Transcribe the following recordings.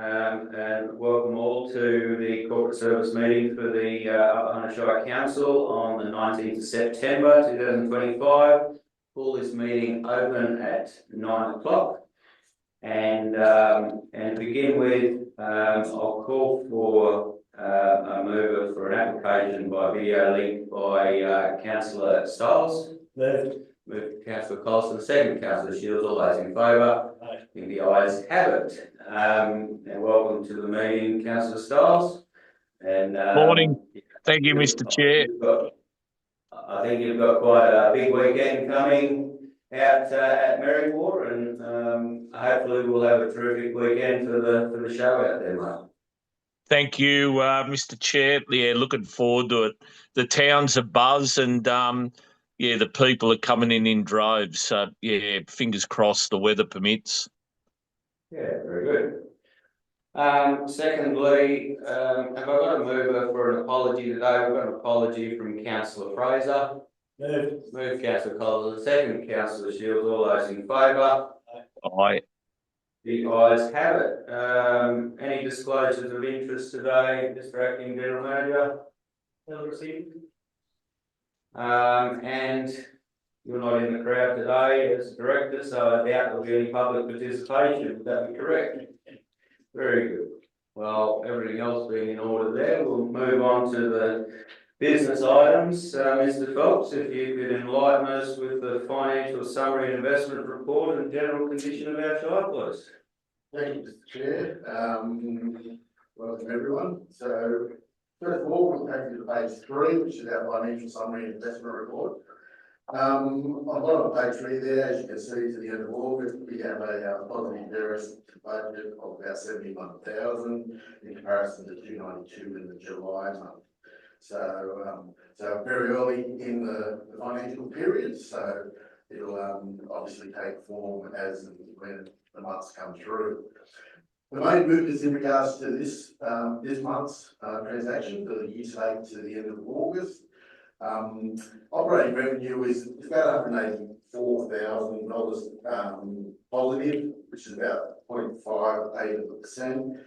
and welcome all to the corporate service meeting for the Upper Hunter Shire Council on the 19th of September 2025. Call this meeting open at 9 o'clock. And to begin with, I'll call for a mover for an application by video link by Councillor Stiles. Moved Councillor Colson, second Councillor Shields. All those in favour? I think the ayes have it. And welcome to the meeting, Councillor Stiles. And morning. Thank you, Mr. Chair. I think you've got quite a big weekend coming out at Merriwar, and hopefully we'll have a terrific weekend for the show out there, mate. Thank you, Mr. Chair. Yeah, looking forward to it. The town's abuzz, and yeah, the people are coming in droves. So yeah, fingers crossed the weather permits. Yeah, very good. Secondly, have I got a mover for an apology today? We've got an apology from Councillor Fraser. Move Councillor Collins, second Councillor Shields. All those in favour? Aye. The ayes have it. Any disclosures of interest today, Mr. Acting General Manager? And you're not in the crowd today as director, so I doubt there'll be any public participation. Would that be correct? Very good. Well, everything else being in order there, we'll move on to the business items. Mr. Phelps, if you could enlighten us with the financial summary and investment report and general condition of our shire, please. Thank you, Mr. Chair. Welcome everyone. So first of all, we'll take you to page 3, which is our financial summary and investment report. On the bottom of page 3 there, as you can see, to the end of August, we have a positive variance to budget of about 71,000 in comparison to 292 in the July month. So very early in the financial period, so it'll obviously take form as and when the months come through. The main movements in regards to this month's transaction for the year to date to the end of August. Operating revenue is about $184,000 positive, which is about 0.58%.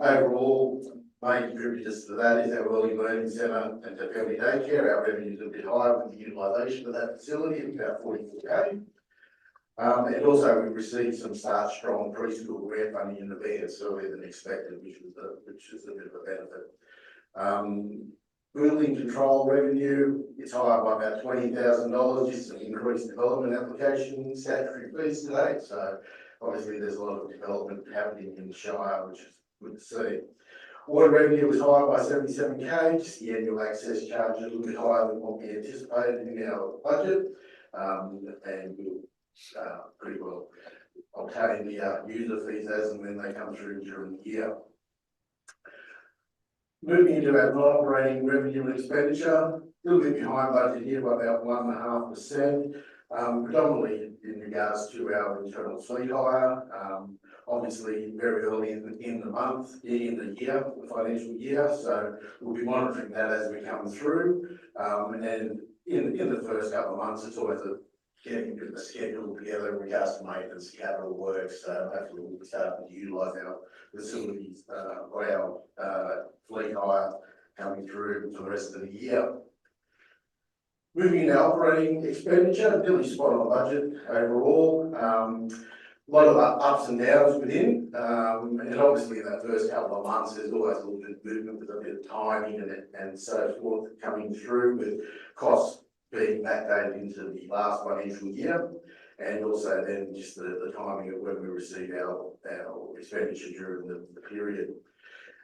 Overall, main contributors to that is our early learning centre and the family daycare. Our revenues are a bit higher with the utilisation of that facility of about 44K. And also we received some Start Strong preschool grant funding in advance earlier than expected, which is a bit of a benefit. Building control revenue is higher by about $20,000, just an increased development application statutory fees today. So obviously there's a lot of development happening in the Shire, which is good to see. Water revenue was higher by 77K, just the annual access charge a little bit higher than what we anticipated in our budget. And we'll pretty well obtain the user fees as and when they come through during the year. Moving into our non-operating revenue and expenditure, a little bit behind budget here by about 1.5%, predominantly in regards to our internal fleet hire. Obviously very early in the month, in the year, the financial year, so we'll be monitoring that as we come through. And in the first couple of months, it's always getting the schedule together in regards to maintenance, capital work. So hopefully we'll be starting to utilise our facilities or our fleet hire coming through for the rest of the year. Moving into operating expenditure, nearly spot on budget overall. A lot of ups and downs within, and obviously in that first couple of months there's always a little bit of movement with a bit of timing and so forth coming through, with costs being backdated into the last financial year, and also then just the timing of when we receive our expenditure during the period.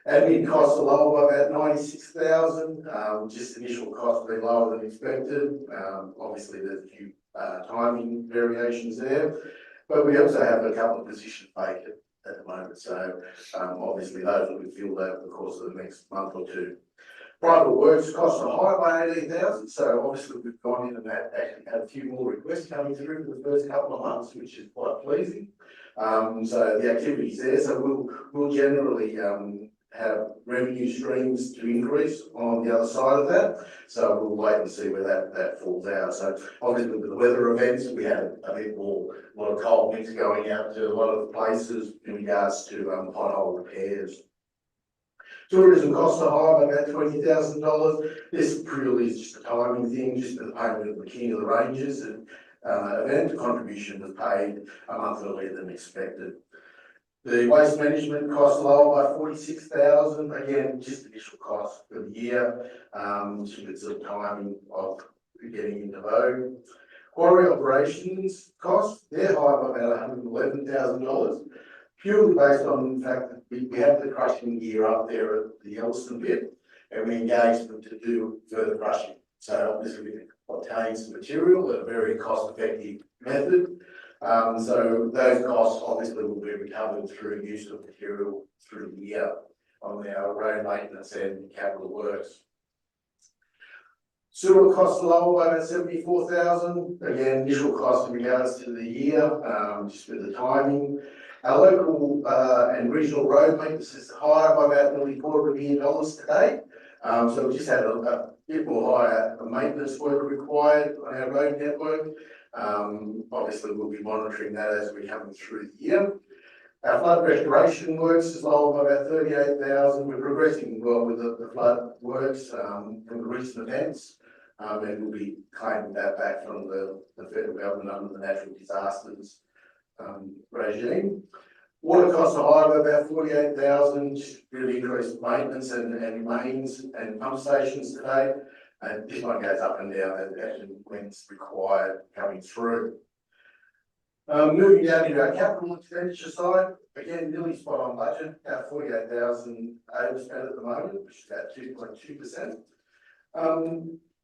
Admin costs are lower by about 96,000, just initial costs being lower than expected. Obviously there's a few timing variations there, but we also have a couple of positions vacant at the moment, so obviously those will be filled out over the course of the next month or two. Private works costs are higher by 18,000, so obviously we've gone in and actually had a few more requests coming through for the first couple of months, which is quite pleasing. So the activity's there, so we'll generally have revenue streams to increase on the other side of that. So we'll wait and see where that falls out. So obviously with the weather events, we had a bit more, a lot of cold winds going out to a lot of the places in regards to pothole repairs. Tourism costs are high by about $20,000. This purely is just a timing thing, just the payment of the King of the Rangers and event. The contribution was paid a month earlier than expected. The waste management costs lower by $46,000. Again, just initial cost for the year. It's the timing of getting into vogue. Quarry operations costs, they're high by about $111,000. Purely based on the fact that we have the crushing gear up there at the Elliston pit, and we engage them to do further crushing. So obviously we can obtain some material at a very cost-effective method. So those costs obviously will be recovered through use of material through the year on our road maintenance and capital works. Sewer costs are lower by about $74,000. Again, initial cost in regards to the year, just with the timing. Our local and regional road maintenance is higher by about nearly $250,000 today. So we just had a bit more higher maintenance work required on our road network. Obviously, we'll be monitoring that as we come through the year. Our flood restoration works is lower by about $38,000. We're progressing well with the flood works from the recent events, and we'll be claiming that back from the federal government under the natural disasters regime. Water costs are higher by about $48,000, just really increased maintenance and mains and pump stations today. And this one goes up and down as and when it's required coming through. Moving down to our capital expenditure side, again, nearly spot on budget, about $48,000 overspent at the moment, which is about 2.2%.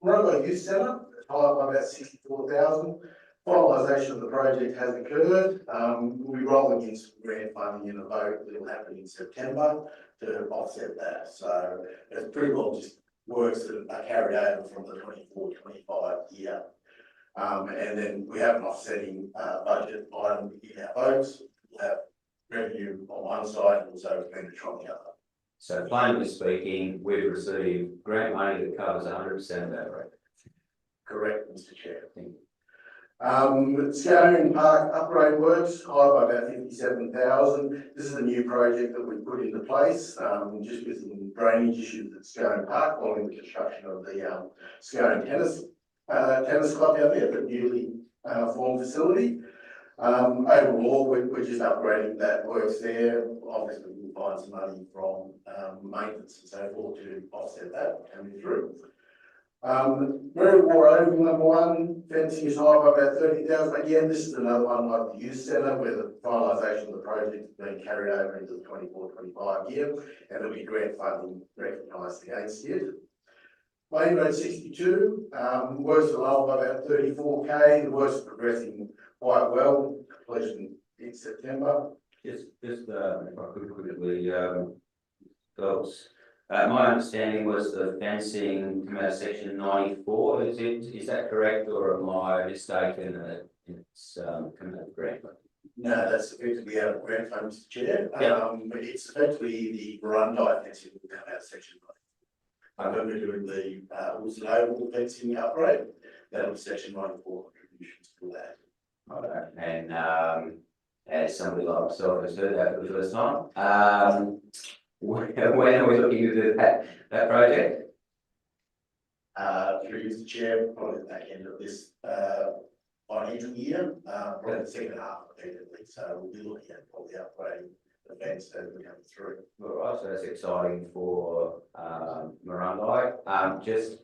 Morongo Youth Centre, higher by about $64,000. Finalisation of the project has occurred. We'll be rolling in some grant funding in a vote that will happen in September to offset that. So it's pretty well just works that are carried over from the 24-25 year. And then we have an offsetting budget item in our votes. We'll have revenue on one side and also expenditure on the other. So plainly speaking, we've received grant money that covers 100% of that rate. Correct, Mr. Chair. Thank you. Scone Park upgrade works, high by about $57,000. This is a new project that we put into place, just with some drainage issues at Scone Park following the construction of the Scone tennis club out there, the newly formed facility. Overall, we're just upgrading that works there. Obviously, we'll find some money from maintenance and so forth to offset that coming through. Mary War Oval number 1, fencing is high by about $30,000. Again, this is another one like the youth centre where the finalisation of the project is being carried over into the 24-25 year, and there'll be grant funding recognised against it. Main Road 62, works are lower by about $34,000. The works are progressing quite well. Completion in September. Just if I could quickly, folks. My understanding was the fencing come out of section 94. Is that correct, or am I mistaken that it's come out of grant? No, that's effectively out of grant fund, Mr. Chair. Yeah. It's effectively the Burundi fencing will come out of section 94. When we're doing the Wilson Oval fencing upgrade, that'll be section 94 contributions for that. Okay. And as somebody like myself has heard that for the first time, when are we looking to do that project? Through Mr. Chair, probably the back end of this financial year, probably the second half effectively. So we'll be looking at probably upgrading the fence as we come through. All right, so that's exciting for Morongo. Just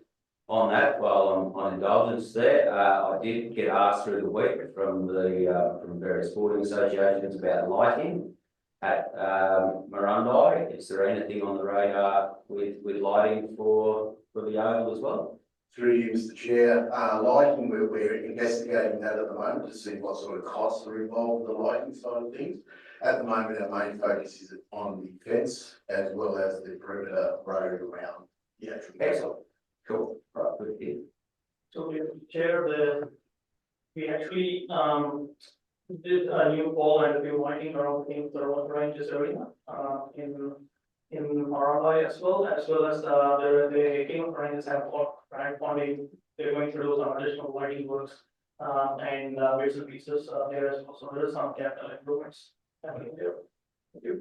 on that, while I'm on indulgence there, I did get asked through the week from various sporting associations about lighting at Morongo. Is there anything on the radar with lighting for the Oval as well? Through you, Mr. Chair, lighting, we're investigating that at the moment to see what sort of costs are involved with the lighting side of things. At the moment, our main focus is on the fence as well as the perimeter road around the actual. Excellent. Cool. Right, good here. So, Chair, we actually did a new pole and a few lighting around in the Ranges arena in in Marabai as well as the King of Rangers have grant funding. They're going to do some additional lighting works, and bits and pieces, there as well. So there is some capital improvements happening there. Thank you.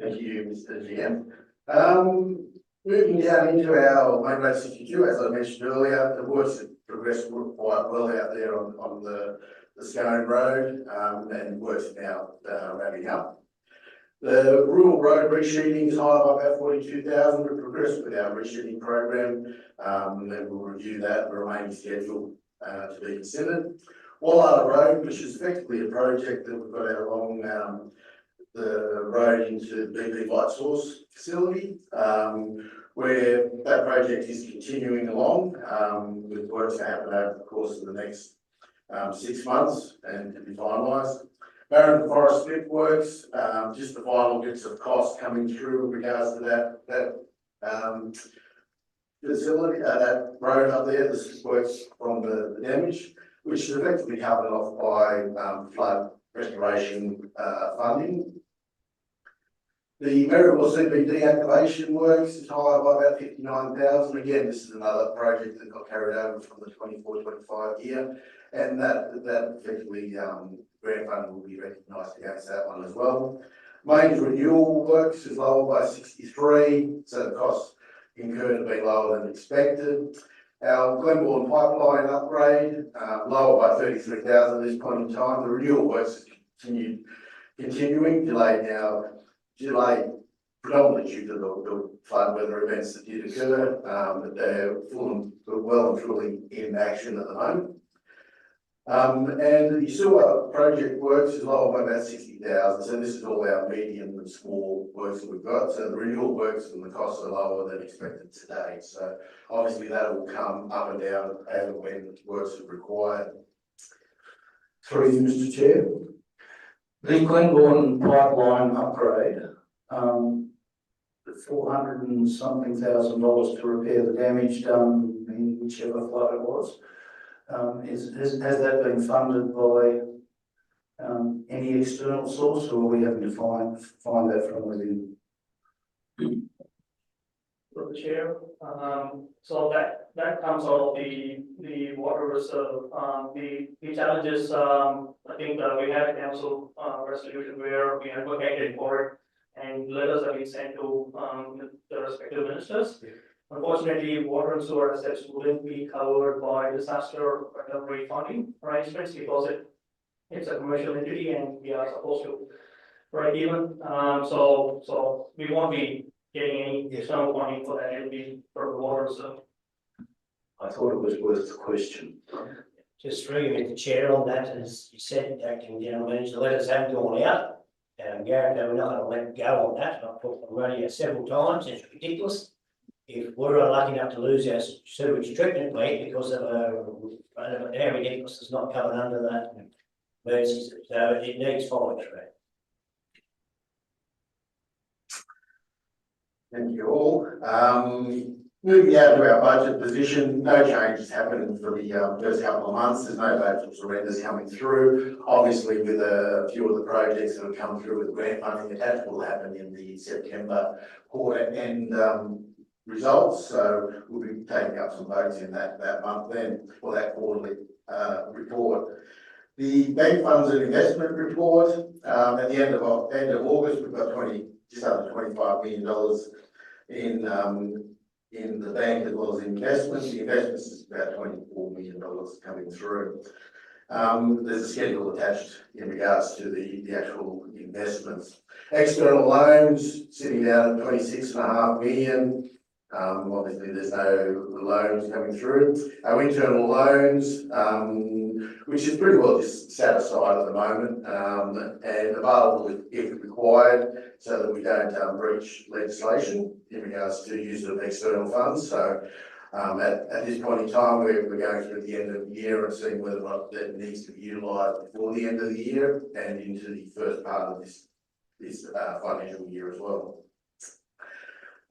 Thank you, Mr. GM. Moving down into our Main Road 62, as I mentioned earlier, the works have progressed quite well out there on the Scone Road, and works now wrapping up. The rural road resheeting is high by about 42,000. We've progressed with our resheeting program, and we'll review that, the remaining schedule to be considered. Wallata Road, which is effectively a project that we've got out along the road into the BP Light Source facility, where that project is continuing along, with works to happen over the course of the next 6 months and to be finalised. Barron Forest Slip works, just the final bits of cost coming through with regards to that facility, that road up there, the slip works from the damage, which is effectively covered off by flood restoration funding. The Maryville CBD activation works is higher by about 59,000. Again, this is another project that got carried over from the 24-25 year, and that effectively grant funding will be recognised against that one as well. Mains renewal works is lower by 63, so the costs incurred have been lower than expected. Our Glenbourne pipeline upgrade, lower by 33,000 at this point in time. The renewal works is continuing, delayed predominantly due to the flood weather events that did occur, but they're well and truly in action at the moment. And the sewer project works is lower by about 60,000. So this is all our medium and small works that we've got. So the renewal works and the costs are lower than expected today. So obviously that will come up and down as and when works are required. Through you, Mr. Chair. The Glenbourne pipeline upgrade, $400 and something thousand to repair the damage done in whichever flood it was. Has that been funded by any external source, or are we having to find that from within? For the chair, so that comes out of the water reserve. The challenges, I think we had a council resolution where we advocated for it, and letters have been sent to the respective ministers. Unfortunately, water and sewer assets wouldn't be covered by disaster recovery funding arrangements because it's a commercial entity and we are supposed to break even. So we won't be getting any external funding for that. It'll be for the water. So I thought it was worth the question. Just through you, Mr. Chair, on that, as you said, acting general manager, the letters have gone out. Gareth, we're not going to let go on that. I've talked on radio several times. It's ridiculous. If we're lucky enough to lose our sewage treatment plant because of our ridiculous is not covered under that emergency, so it needs following through. Thank you all. Moving out to our budget position, no changes happened for the first couple of months. There's no budget surrenders coming through. Obviously, with a few of the projects that have come through with grant funding attached will happen in the September quarter end results. So we'll be taking up some votes in that month then, or that quarterly report. The bank funds and investment report, at the end of August, we've got just under $25 million in the bank as well as investments. The investments is about $24 million coming through. There's a schedule attached in regards to the actual investments. External loans sitting down at $26.5 million. Obviously there's no loans coming through. Our internal loans, which is pretty well just set aside at the moment, and available if required, so that we don't breach legislation in regards to use of external funds. So at this point in time, we're going through the end of the year and seeing whether or not that needs to be utilised before the end of the year and into the first part of this financial year as well.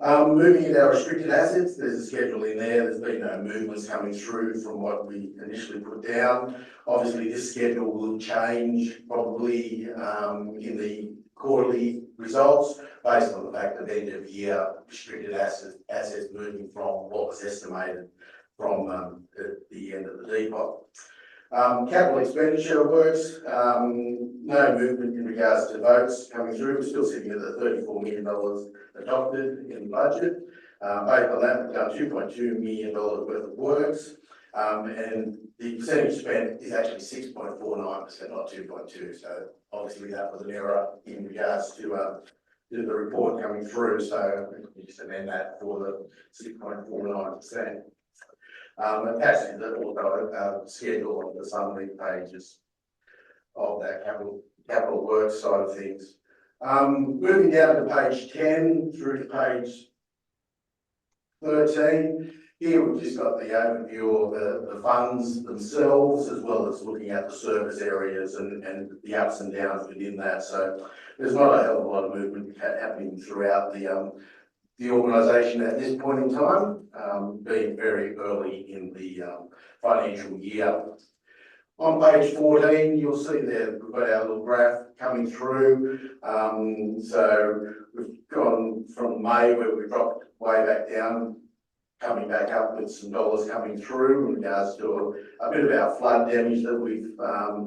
Moving into our restricted assets, there's a schedule in there. There's been no movements coming through from what we initially put down. Obviously, this schedule will change probably in the quarterly results based on the fact that end of year restricted assets moving from what was estimated from the end of the depot. Capital expenditure works, no movement in regards to votes coming through. We're still sitting at the $34 million adopted in the budget. Based on that, we've done $2.2 million worth of works, and the percentage spent is actually 6.49%, not 2.2. So obviously that was an error in regards to the report coming through. So we just amend that for the 6.49%. Attached to that also schedule on the summary pages of that capital works side of things. Moving down to page 10 through to page 13. Here we've just got the overview of the funds themselves, as well as looking at the service areas and the ups and downs within that. So there's not a hell of a lot of movement happening throughout the organisation at this point in time, being very early in the financial year. On page 14, you'll see there we've got our little graph coming through. So we've gone from May, where we dropped way back down, coming back up with some dollars coming through in regards to a bit of our flood damage that we've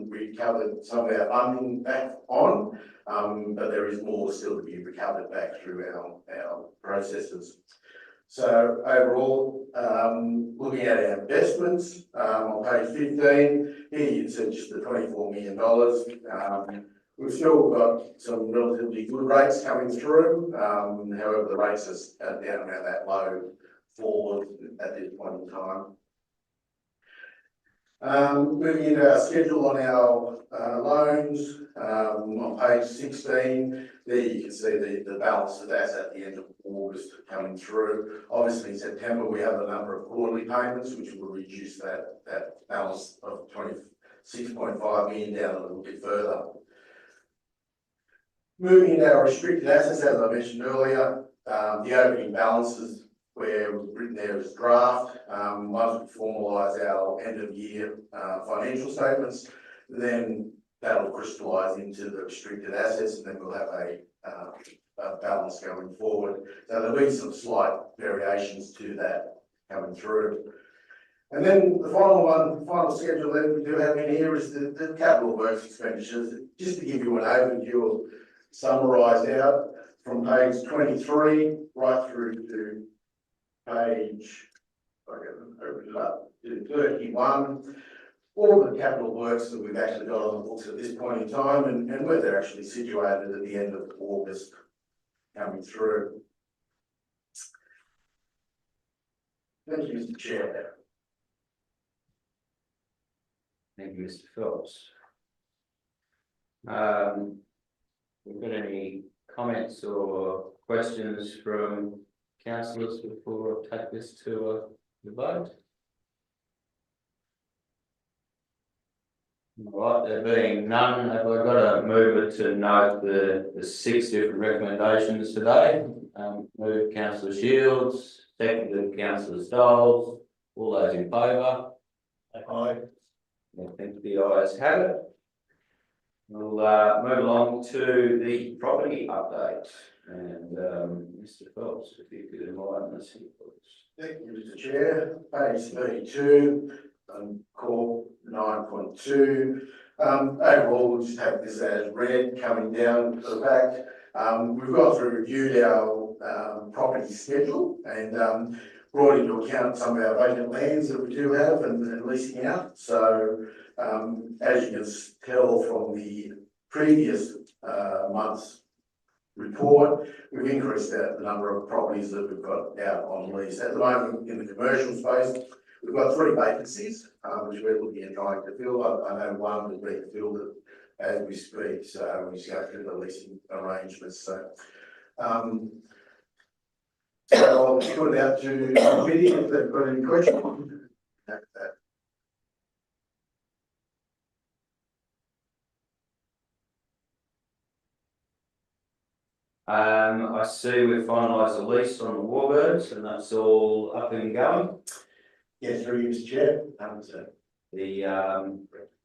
recovered some of our funding back on. But there is more still to be recovered back through our processes. So overall, looking at our investments on page 15, here you can see just the $24 million. We've still got some relatively good rates coming through. However, the rates are down around that low forward at this point in time. Moving into our schedule on our loans, on page 16, there you can see the balance of that at the end of August coming through. Obviously in September we have a number of quarterly payments which will reduce that balance of 26.5 million down a little bit further. Moving into our restricted assets, as I mentioned earlier, the opening balances where we've written there as draft. Once we formalise our end of year financial statements, then that'll crystallise into the restricted assets, and then we'll have a balance going forward. So there'll be some slight variations to that coming through. And then the final schedule that we do have in here is the capital works expenditures. Just to give you an overview, summarised out from page 23 right through to page, I can open it up to 31, all the capital works that we've actually got on the books at this point in time and where they're actually situated at the end of August coming through. Thank you, Mr. Chair. Thank you, Mr. Phelps. We've got any comments or questions from councillors before I take this to the vote? All right, there being none, have I got a mover to note the 6 different recommendations today? Move Councillor Shields, seconded Councillor Stoles. All those in favour? Aye. I think the ayes have it. We'll move along to the property update. And Mr. Phelps, if you could enlighten us here, please. Thank you, Mr. Chair. Page 32, core 9.2. Overall, we'll just have this as read coming down to the back. We've gone through, reviewed our property schedule and brought into account some of our vacant lands that we do have and leasing out. So as you can tell from the previous month's report, we've increased the number of properties that we've got out on lease. At the moment in the commercial space, we've got 3 vacancies, which we're looking at trying to fill. I know one is being filled as we speak, so we just go through the leasing arrangements. So I'll put it out to the committee if they've got any questions. I see we've finalised the lease on the Warbirds and that's all up and going. Yes, through you, Mr. Chair.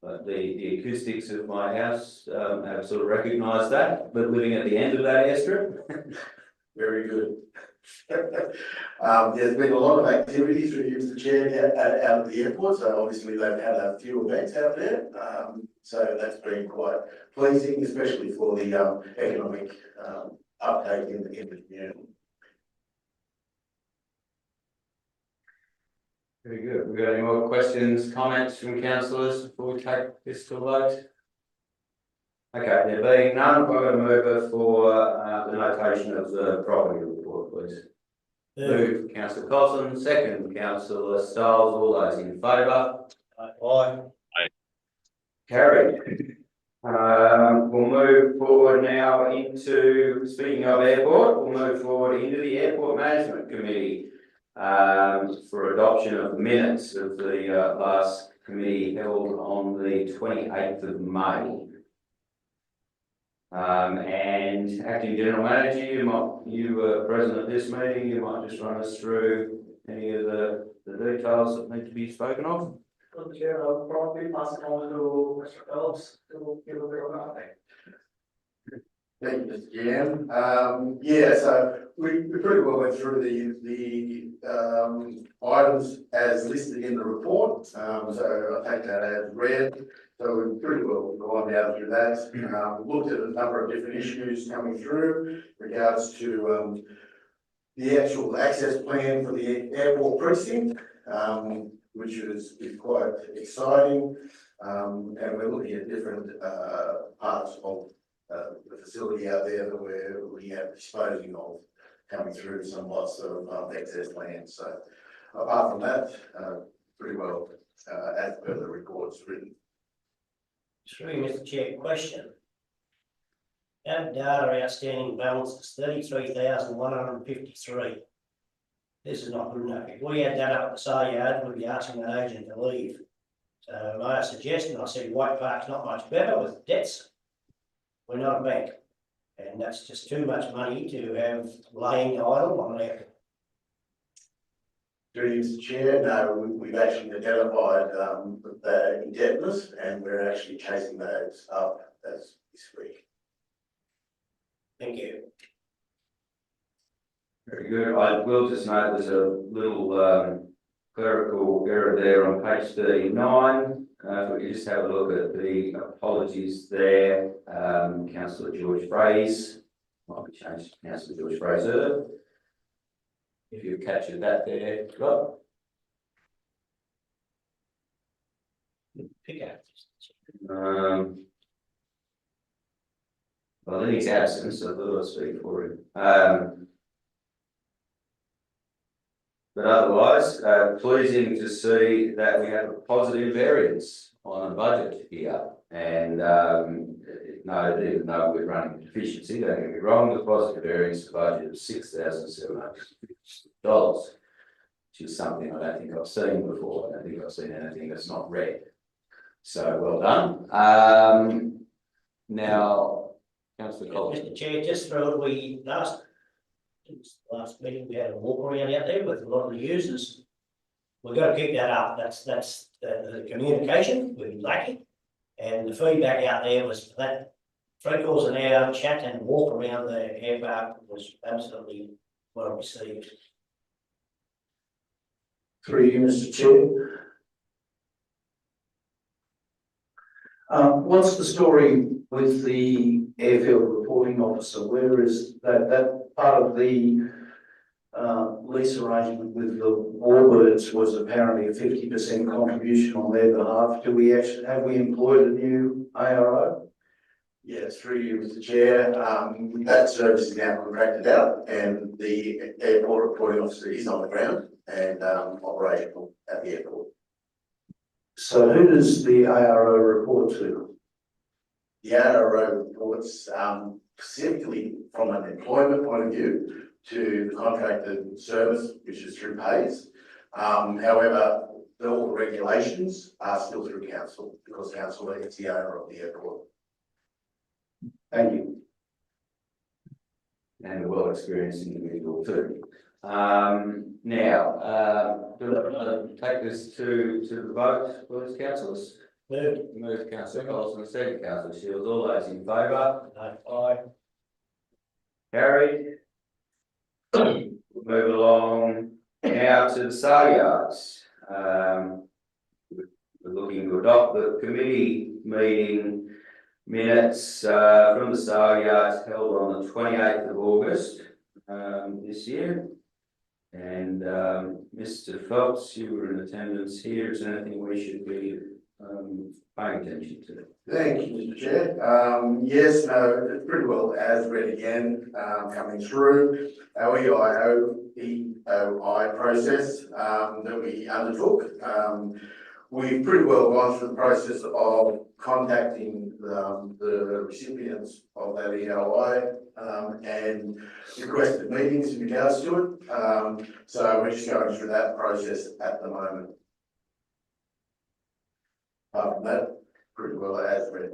The acoustics of my house have sort of recognised that, but living at the end of that airstrip. Very good. There's been a lot of activity through you, Mr. Chair, out of the airport, so obviously they've had a few events out there. So that's been quite pleasing, especially for the economic uptake in the community. Very good. We got any more questions, comments from councillors before we take this to a vote? Okay, there being none, I'm going to move for the notation of the property report, please. Move, councillor Cosson, second, councillor Stiles, all those in favour? Aye. Carried. We'll move forward now into, speaking of airport, we'll move forward into the Airport Management Committee for adoption of minutes of the last committee held on the 28th of May. And Acting General Manager, you were present at this meeting, you might just run us through any of the details that need to be spoken of. So Chair, I'll probably pass it on to Mr. Phelps to give a bit of an update. Thank you, Mr. Jan. Yeah, so we pretty well went through the items as listed in the report. So I take that as read. So we've pretty well gone down through that. Looked at a number of different issues coming through in regards to the actual access plan for the airport precinct, which is quite exciting. And we're looking at different parts of the facility out there that we have disposing of coming through some lots of excess land. So apart from that, pretty well as per the reports written. Through Mr. Chair, question. Our data outstanding balance is 33,153. This is not good enough. If we had that up at the sale yard, we'd be asking the agent to leave. So my suggestion, I said White Park's not much better with debts. We're not a bank. And that's just too much money to have laying idle on there. Through you, Mr. Chair, no, we've actually identified the indebtedness and we're actually chasing those up as we speak. Thank you. Very good. I will just note there's a little clerical error there on page 39. If we could just have a look at the apologies there. Councillor George Fraser, might be changed to Councillor George Fraser. If you've captured that there, Rob. Pick out. Well, in his absence, I thought I'd speak for him. But otherwise, pleasing to see that we have a positive variance on the budget here. And no, even though we're running a deficiency, don't get me wrong, the positive variance to budget of $6,750, which is something I don't think I've seen before. I don't think I've seen anything that's not red. So well done. Now, Councillor Collins. Mr. Chair, just through it, last meeting, we had a walk around out there with a lot of the users. We've got to keep that up. That's the communication we've been lacking. And the feedback out there was that 3 calls an hour chat and walk around the air park was absolutely well received. Through you, Mr. Chair. What's the story with the airfield reporting officer? Where is that part of the lease arrangement with the Warbirds was apparently a 50% contribution on their behalf. Have we employed a new ARO? Yes, through you, Mr. Chair. That service is now contracted out and the airport reporting officer is on the ground and operational at the airport. So who does the ARO report to? The ARO reports specifically from an employment point of view to the contracted service, which is through pays. However, all the regulations are still through council because council is the owner of the airport. Thank you. and a well-experienced individual too. Now, do I take this to the vote, please, councillors? Move councillor Colson, second councillor Shields, all those in favour? Aye. Carried. Move along now to the sale yards. We're looking to adopt the committee meeting minutes from the sale yards held on the 28th of August this year. And Mr. Phelps, you were in attendance here. Is there anything we should be paying attention to? Thank you, Mr. Chair. Yes, no, it's pretty well as read again, coming through our EOI process that we undertook. We've pretty well gone through the process of contacting the recipients of that EOI and requested meetings in regards to it. So we're just going through that process at the moment. Apart from that, pretty well as read.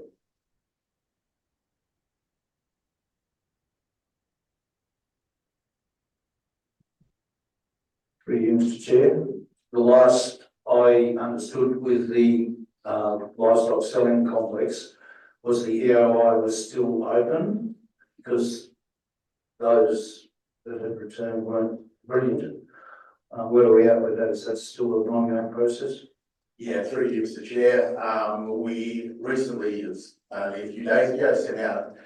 Through you, Mr. Chair. The last I understood with the livestock selling complex was the EOI was still open because those that had returned weren't brilliant. Where are we at with that? Is that still an ongoing process? Yeah, through you, Mr. Chair. We recently, a few days ago, sent out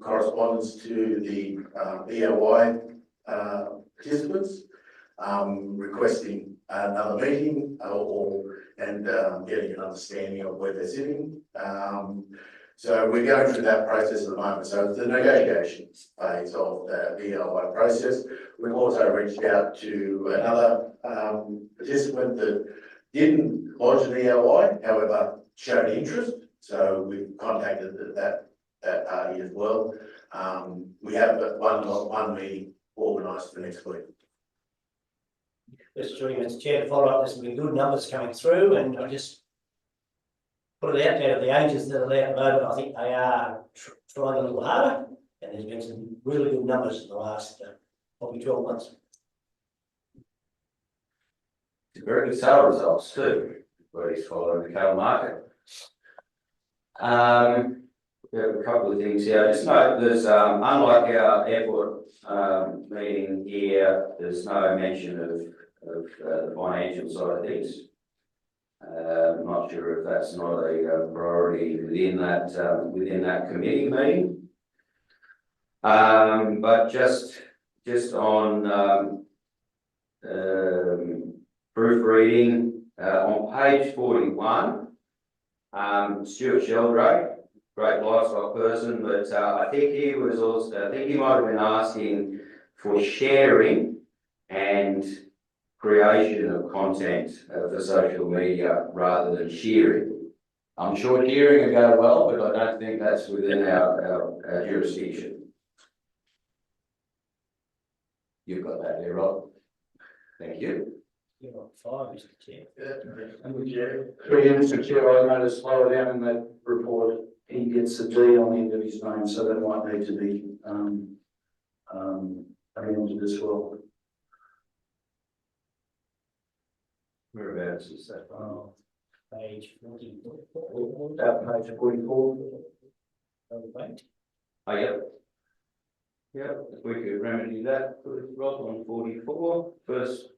correspondence to the EOI participants requesting another meeting and getting an understanding of where they're sitting. So we're going through that process at the moment. So it's the negotiations phase of the EOI process. We've also reached out to another participant that didn't lodge an EOI, however, showed interest. So we've contacted that party as well. We have one meeting organised for next week. Mr. Chair, to follow up, there's some good numbers coming through, and I just put it out there of the agents that are there at the moment. I think they are trying a little harder, and there's been some really good numbers in the last probably 12 months. Very good sale results too, where he's following the cattle market. We have a couple of things here. Just note there's unlike our airport meeting here, there's no mention of the financial side of things. I'm not sure if that's not a priority within that committee meeting. But just on proofreading on page 41, Stuart Sheldrake, great livestock person, but I think he might have been asking for sharing and creation of content for social media rather than shearing. I'm sure shearing will go well, but I don't think that's within our jurisdiction. You've got that there, Rob. Thank you. You're on fire, Mr. Chair. Through you, Mr. Chair, I noticed lower down in that report, he gets a D on the end of his name, so that might need to be amended as well. Whereabouts is that? Page 44. About page 44. Oh, yep. Yep, if we could remedy that, put it Rob on 44, first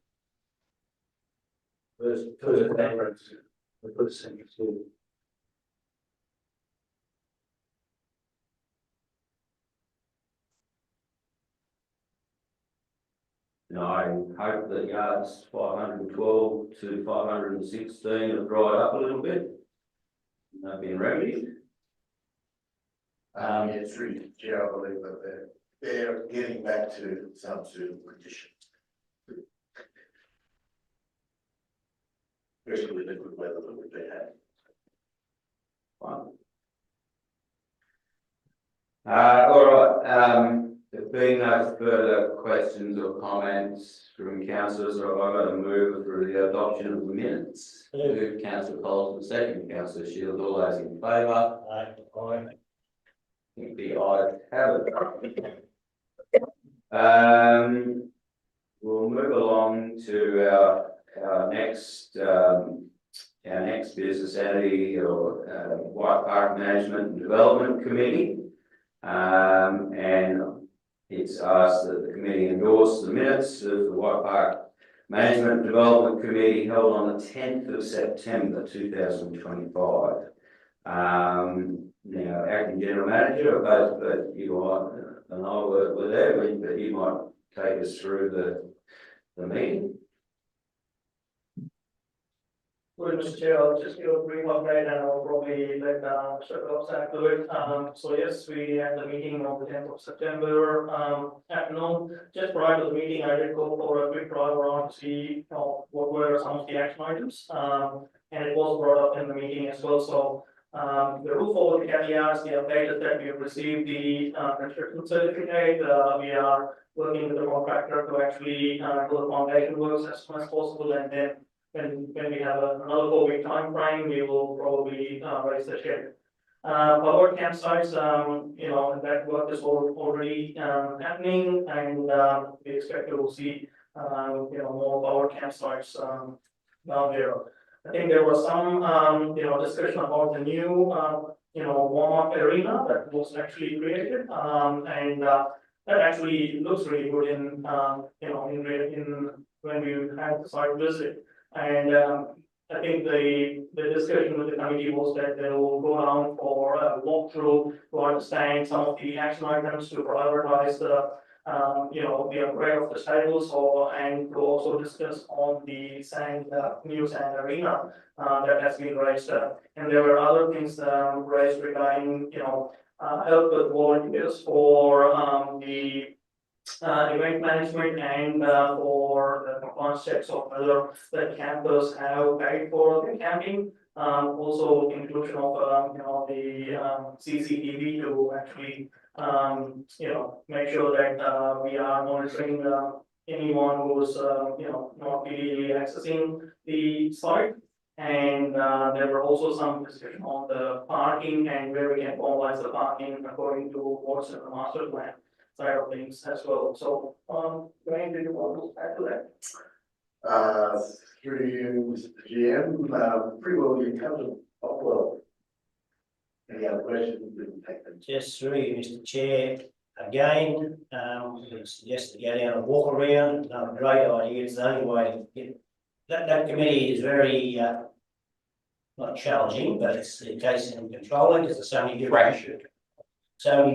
reference. We put a sentence here. And I hope that yards 512 to 516 have dried up a little bit. And they've been remedied. Yeah, through you, Chair, I believe that they're getting back to some suitable conditions. Especially with the good weather that we've been having. Fine. All right. There being no further questions or comments from councillors, or I've got to move through the adoption of the minutes. Move Councillor Coles, second Councillor Shields, all those in favour? Aye. I think the ayes have it. We'll move along to our next business entity or White Park Management and Development Committee. And it's asked that the committee endorse the minutes of the White Park Management and Development Committee held on the 10th of September 2025. Now, Acting General Manager, but you might, and I were there, but you might take us through the meeting. Well, Mr. Chair, I'll just give a brief update and I'll probably let Mr. Gopsak do it. So yes, we had the meeting on the 10th of September afternoon. Just prior to the meeting, I did go for a quick drive around to see what were some of the action items. And it was brought up in the meeting as well. So the roof over the caveats, the update is that we have received the construction certificate. We are working with the contractor to actually do the foundation works as soon as possible, and then when we have another 4-week time frame, we will probably raise the shed. Powered campsites, that work is already happening, and we expect to see more powered campsites down there. I think there was some discussion about the new warm-up arena that was actually created, and that actually looks really good in when we had the site visit. And I think the discussion with the committee was that they will go down for a walkthrough to understand some of the action items, to prioritize the upgrade of the stables, and to also discuss on the new sand arena that has been raised. And there were other things raised regarding help with volunteers for the event management and for the compliance checks of whether the campers have paid for the camping. Also inclusion of the CCTV to actually make sure that we are monitoring anyone who's not illegally accessing the site. And there were also some discussion on the parking and where we can formalize the parking according to what's in the master plan side of things as well. So, Dwayne, did you want to add to that? Through you, Mr. GM, pretty well you covered it off well. Any other questions? We can take them. Just through you, Mr. Chair, again, we suggest to go down and walk around, another great idea, it's the only way to get, that committee is very, not challenging, but it's the case in controlling, because there's so many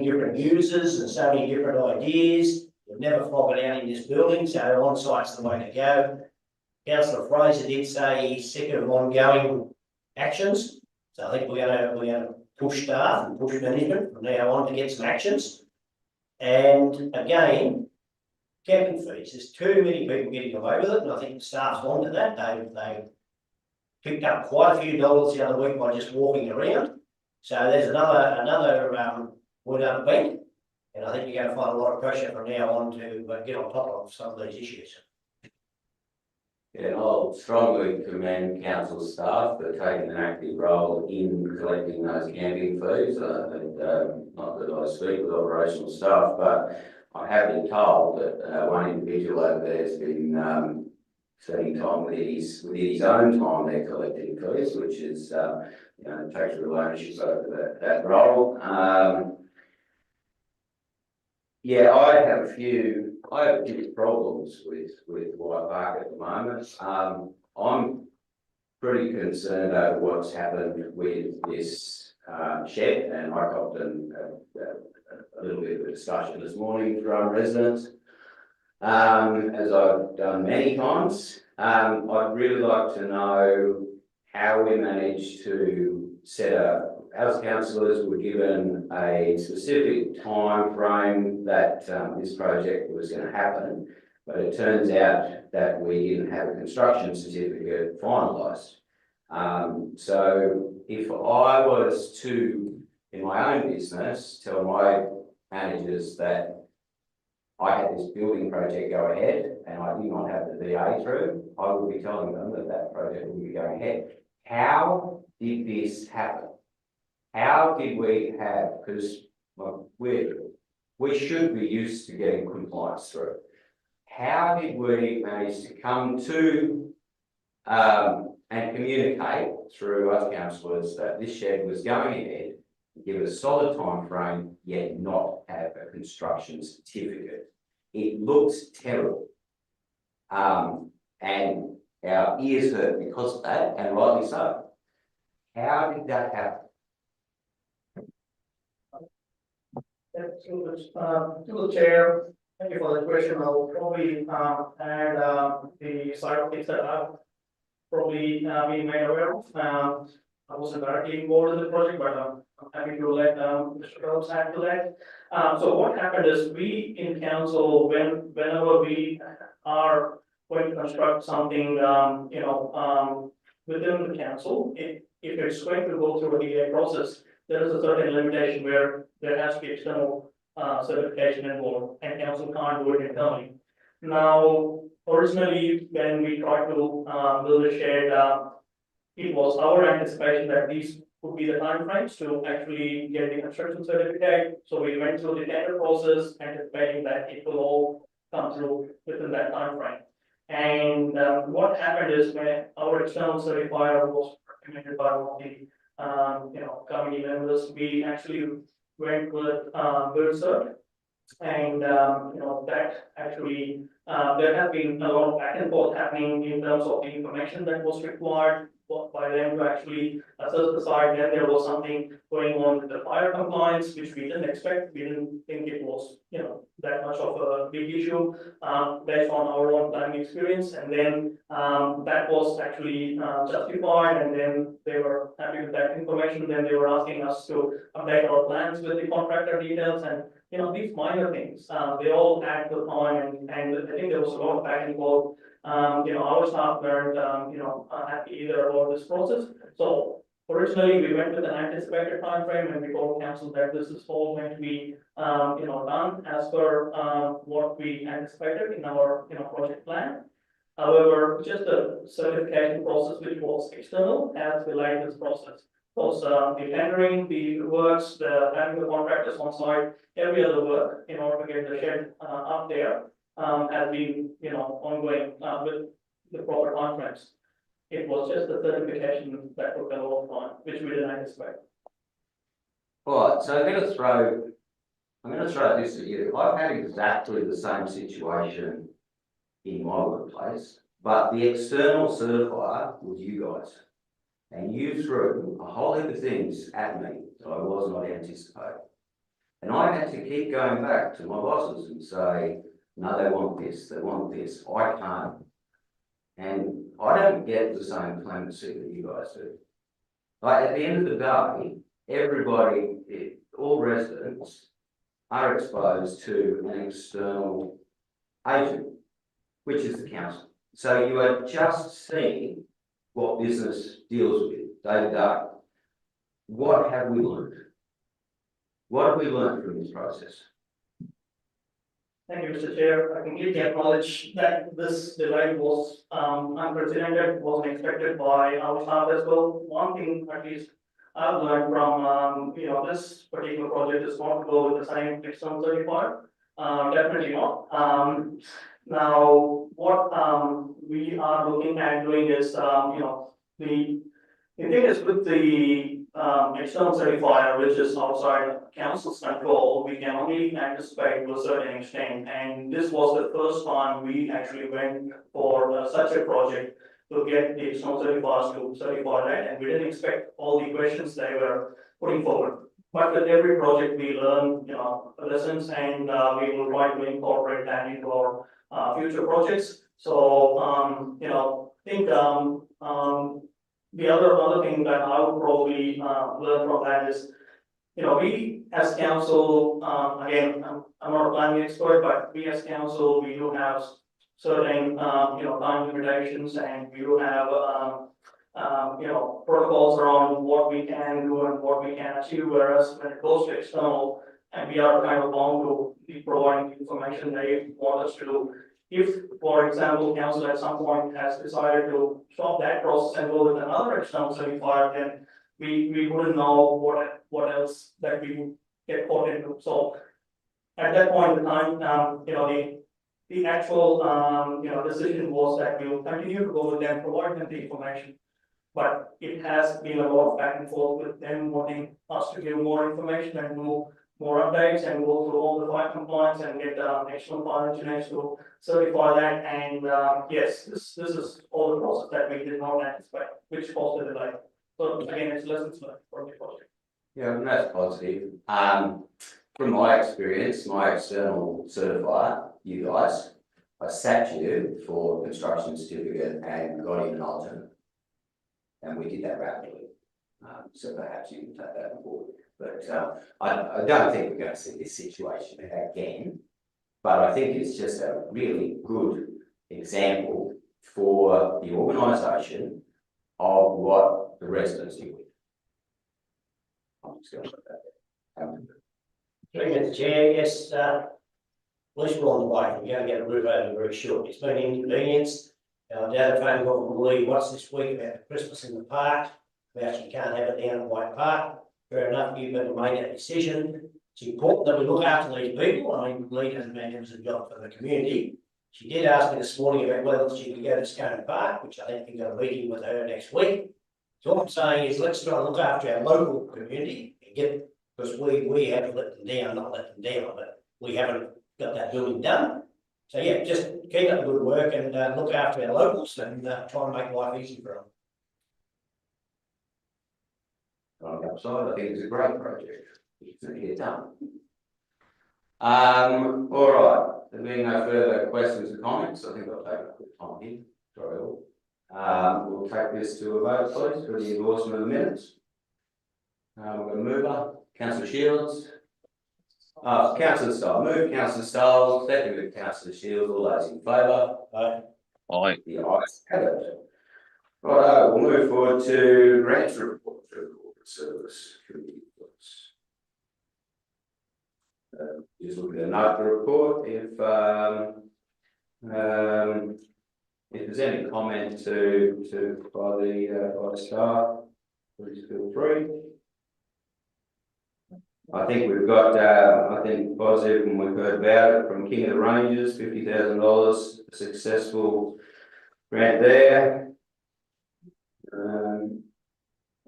different users and so many different ideas. You'll never flog it out in this building, so on-site's the way to go. Councillor Fraser did say he's sick of ongoing actions, so I think we're going to push staff and push management from now on to get some actions. And again, camping fees. There's too many people getting away with it, and I think the staff's on to that. They picked up quite a few dollars the other week by just walking around. So there's another word out of bank, and I think you're going to find a lot of pressure from now on to get on top of some of these issues. Yeah, I'll strongly commend council staff for taking an active role in collecting those camping fees. Not that I speak with operational staff, but I have been told that one individual over there has been spending time with his own time there collecting fees, which is takes real ownership over that role. Yeah, I have a few problems with White Park at the moment. I'm pretty concerned over what's happened with this shed, and I got a little bit of a discussion this morning from residents, as I've done many times. I'd really like to know how we managed to set up. As councillors were given a specific time frame that this project was going to happen, but it turns out that we didn't have a construction certificate finalised. So if I was to, in my own business, tell my managers that I had this building project go ahead and I did not have the VA through, I would be telling them that that project would be going ahead. How did this happen? How did we have, because we should be used to getting compliance through. How did we manage to come to and communicate through us councillors that this shed was going ahead, give a solid time frame, yet not have a construction certificate? It looks terrible. And our ears hurt because of that, and rightly so. How did that happen? To the chair, thank you for the question. I'll probably add the side of things that I've probably been made aware of. I wasn't directly involved in the project, but I'm happy to let Mr. Phelps add to that. So what happened is we in council, whenever we are going to construct something, within the council, if it's going to go through a DA process, there is a certain limitation where there has to be external certification involved, and council can't do it internally. Now, originally, when we tried to build a shed, it was our anticipation that these would be the timeframes to actually get the construction certificate. So we went through the tender process, anticipating that it will all come through within that timeframe. And what happened is when our external certifier was recommended by one of the committee members, we actually went with BuildCert, and that actually there have been a lot of back and forth happening in terms of the information that was required by them to actually assess the site. Then there was something going on with the fire compliance, which we didn't expect. We didn't think it was that much of a big issue based on our own planning experience. And then that was actually justified, and then they were happy with that information. Then they were asking us to update our plans with the contractor details, and these minor things, they all add to time, and I think there was a lot of back and forth. Our staff weren't, happy either about this process. So originally we went with an anticipated timeframe, and we told council that this is all going to be, done as per what we anticipated in our, project plan. However, just the certification process, which was external, has delayed this process. Because the tendering, the works, the having the contractors on site, every other work in order to get the shed up there has been ongoing with the proper timeframes. It was just the certification that took a lot of time, which we didn't anticipate. All right, so I'm going to throw this at you. I've had exactly the same situation in my workplace, but the external certifier was you guys. And you threw a whole heap of things at me that I was not anticipating. And I had to keep going back to my bosses and say, no, they want this, I can't. And I don't get the same clemency that you guys do. Like at the end of the day, everybody, all residents are exposed to an external agent, which is the council. So you are just seeing what business deals with day to day. What have we learned? What have we learned from this process? Thank you, Mr. Chair. I completely acknowledge that this delay was unprecedented, wasn't expected by our staff as well. One thing at least I've learned from this particular project is not to go with the same external certifier. Definitely not. Now, what we are looking at doing is, the thing is with the external certifier, which is outside council's control, we can only anticipate to a certain extent. And this was the first time we actually went for such a project to get the external certifiers to certify that, and we didn't expect all the questions they were putting forward. But with every project, we learn, lessons, and we will try to incorporate that into our future projects. So, I think the other thing that I would probably learn from that is, we as council, again, I'm not a planning expert, but we as council, we do have certain, time limitations, and we do have, protocols around what we can do and what we can achieve, whereas when it goes to external, and we are kind of bound to be providing the information they want us to do. If, for example, council at some point has decided to stop that process and go with another external certifier, then we wouldn't know what else that we would get caught into. So at that point in time, you know, the actual, decision was that we will continue to go with them, provide them the information. But it has been a lot of back and forth with them wanting us to give more information and more updates and go through all the fire compliance and get, national fire engineers to certify that. And, yes, this is all the process that we did not anticipate, which caused the delay. So again, it's lessons learned from the project. Yeah, and that's positive. From my experience, my external certifier, you guys, I sat you for construction certificate and got in an alternate. And we did that rapidly. So perhaps you can take that on board. But I don't think we're going to see this situation again. But I think it's just a really good example for the organisation of what the residents do. I'm just going to put that there. Mr. Chair, yes, at least we're on the way, we're going to get a roof over very short, it's been an inconvenience. Our dad phone got from Lee once this week about Christmas in the park, we actually can't have it down at White Park. Fair enough, you've got to make that decision. It's important that we look after these people. I mean, Lee has a magnificent job for the community. She did ask me this morning about whether she could go to Scone Park, which I think we've got a meeting with her next week. So what I'm saying is let's try and look after our local community and get, because we haven't let them down, not let them down, but we haven't got that building done. So yeah, just keep up the good work and look after our locals and try and make life easy for them. On the upside, I think it's a great project. It's going to get done. All right. There being no further questions or comments, I think I'll take a quick time here. Sorry, all. We'll take this to a vote, please, for the endorsement of the minutes. We're going to move up. Councillor Shields. Councillor Stahl. Move, Councillor Stahl. Seconded, Councillor Shields. All those in favour? Aye. Aye. The ayes have it. Right, we'll move forward to grants report through corporate service committee. Just looking at a note the report. If there's any comment by the staff, please feel free. I think we've got I think positive, and we've heard about it from King of the Rangers, $50,000, a successful grant there.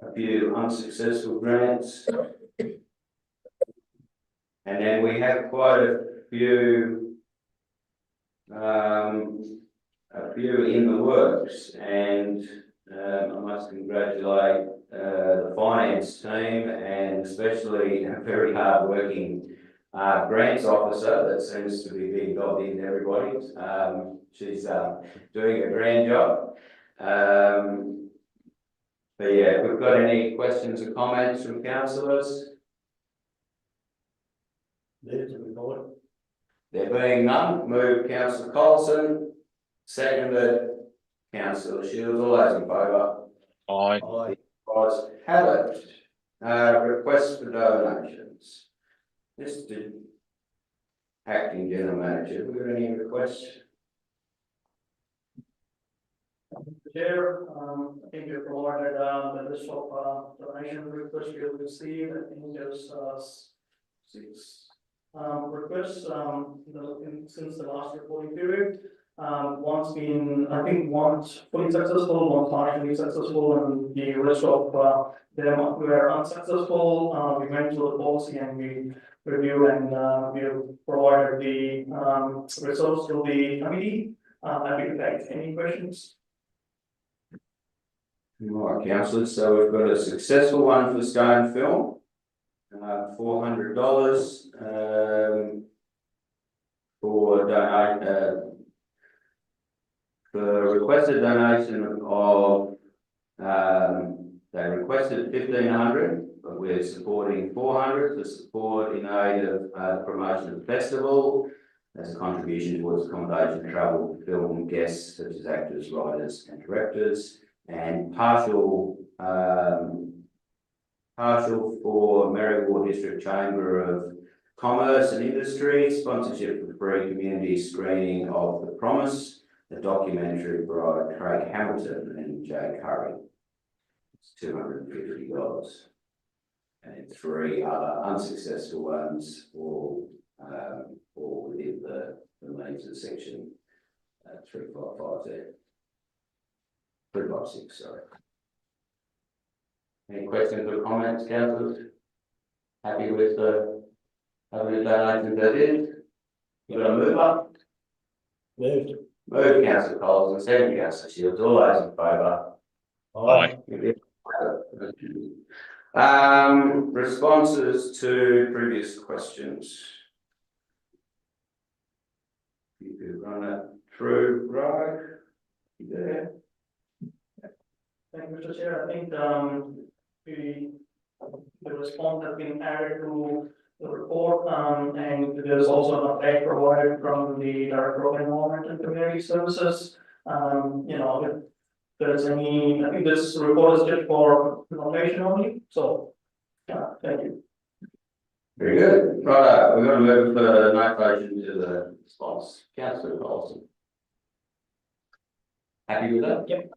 A few unsuccessful grants. And then we have quite a few in the works, and I must congratulate the finance team and especially a very hard-working grants officer that seems to be being dobbed into everybody. She's doing a grand job. But yeah, if we've got any questions or comments from councillors? Move to report. There being none, move Councillor Colson, seconded Councillor Shields. All those in favour? Aye. Aye. Ayes have it. Request for donations. Mr. Acting General Manager, have we got any requests? Chair, I think you provided the list of donation requests we have received. I think there's 6 requests since the last reporting period. One's been, I think, one's fully successful, one's partially successful, and the rest of them were unsuccessful. We went through the policy and we reviewed and we have provided the results to the committee. Happy to take any questions. All right, councillors, so we've got a successful one for Stone Film, $400 for requested donation of they requested 1,500, but we're supporting 400 to support in aid of the promotion of the festival as a contribution towards accommodation, travel, film guests such as actors, writers, and directors. And partial for Merriwar District Chamber of Commerce and Industry, sponsorship for free community screening of The Promise, the documentary by Craig Hamilton and Jay Curry. It's $250. And 3 other unsuccessful ones, all section 355 there. 356, sorry. Any questions or comments, councillors? Happy with the donations that is? You got a mover? Moved. Move councillor Coles and second councillor Shields, all those in favour? Aye. Responses to previous questions. You could run that through, right? You there? Thank you, Mr. Chair. I think, the response has been added to the report, and there's also an update provided from the Director of Environment and Community Services. If there's any, I think this report is just for information only, so, thank you. Very good. Right, we're going to move the notation to the response. Councillor Colson. Happy with that? Yep.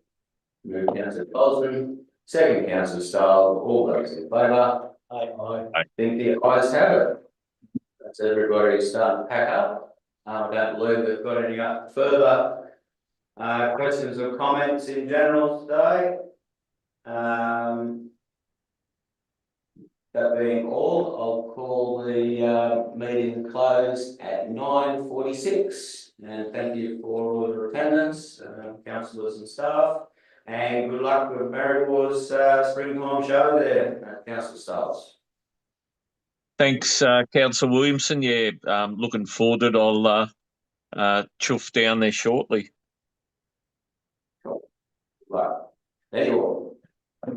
Move councillor Colson, second councillor Stahl, all those in favour? Aye. Think the ayes have it. That's everybody starting to pack up. I don't believe they've got any further questions or comments in general today. That being all, I'll call the meeting closed at 9:46. And thank you for all your attendance, councillors and staff. And good luck with Mary Wars springtime show there, councillor Stiles. Thanks, Councillor Williamson. Yeah, looking forward to it. I'll chuff down there shortly. Right. There you are.